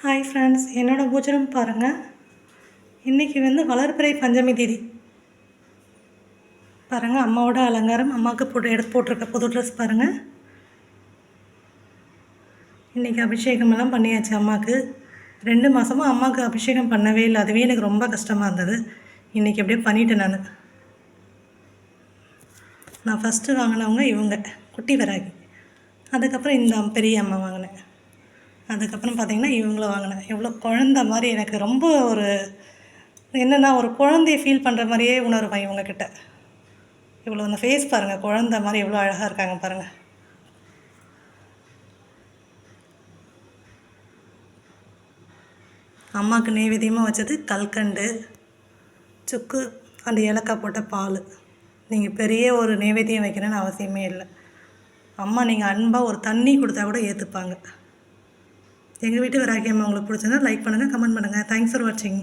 Hi friends, என்னோடய பூஜனம் பாருங்கள். இன்றைக்கி வளர்பிறை பஞ்சமி தேதி பாருங்கள். அம்மாவோட அலங்காரம், அம்மாவுக்கு எடுத்து போட்டிருக்க புது ட்ரெஸ் பாருங்கள். இன்றைக்கி அபிஷேகமெல்லாம் பண்ணியாச்சு. அம்மாவுக்கு 2 மாதமாக அம்மாவுக்கு அபிஷேகம் பண்ணவே இல்லை. அதுவே எனக்கு ரொம்ப கஷ்டமாக இருந்தது. இன்றைக்கி அப்படியே பண்ணிவிட்டேன். நான் ஃபஸ்ட்டு வாங்கினவங்க இவங்க குட்டி வராகி. அதுக்கப்புறம் இந்த பெரிய அம்மா வாங்கினேன். அதுக்கப்புறம் பார்த்திங்கன்னா இவங்கள வாங்கினேன். எவ்வளோ குழந்த மாதிரி எனக்கு ரொம்ப ஒரு என்னென்னா ஒரு குழந்தைய ஃபீல் பண்ணுற மாதிரியே உணர்வேன் இவங்கக்கிட்ட. இவ்வளோ அந்த ஃபேஸ் பாருங்கள், குழந்த மாதிரி எவ்வளோ அழகாக இருக்காங்க பாருங்கள். அம்மாவுக்கு நெய்வேத்தியமாக வச்சது கல்கண்டு, சுக்கு, அந்த ஏலக்காய் போட்ட பால். நீங்கள் பெரிய ஒரு நெய்வேத்தியம் வைக்கணும்னு அவசியமே இல்லை. அம்மா நீங்கள் அன்பாக ஒரு தண்ணி கொடுத்தா கூட ஏற்றுப்பாங்க. எங்கள் வீட்டு வராகி அம்மா உங்களுக்கு பிடிச்சிருந்தா லைக் பண்ணுங்கள், கமெண்ட் பண்ணுங்கள். தேங்க்ஸ் ஃபார் வாட்சிங்.